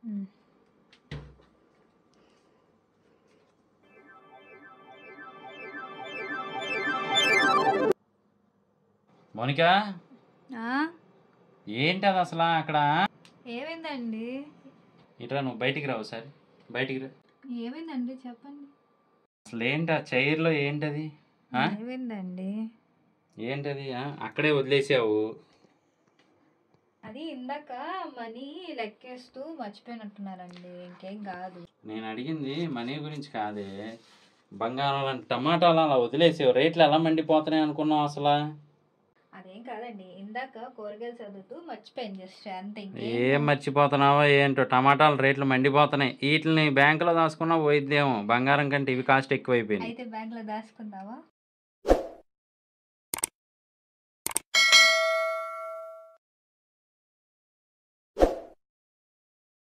హ్మ్. మౌనిక, ఆ? ఏంటి అది అసలు అక్కడ? ఏమైందండి? ఇట్రా, నువ్వు బయటికి రావు సార్, బయటికి రా. ఏమైందండి చెప్పండి. అసలు ఏంటి ఆ చైర్లో ఏంటది? ఆ? ఏమైందండి? ఏంటది? అక్కడే వదిలేసావు. అది ఇందాక మనీ లెక్కేస్తూ మర్చిపోయినట్టున్నారండి, ఇంకేం కాదు. నేను అడిగింది మనీ గురించి కాదే, బంగారం లాంటి టమాటాలు అలా వదిలేసావు, రేట్లు ఎలా మండిపోతున్నాయి అనుకున్నావు అసలు? అదేం కాదండి, ఇందాక కూరగాయలు చదువుతూ మర్చిపోయాను జస్ట్ అంతే, ఇంకేం ఏం కాదు. మర్చిపోతున్నావో ఏంటో, టమాటాల రేట్లు మండిపోతున్నాయి. వీటిని బ్యాంకులో దాచుకున్నా పోయిద్దేమో, బంగారం కంటే ఇవి కాస్ట్ ఎక్కువైపోయినాయి. అయితే బ్యాంక్లో దాచుకుందామా?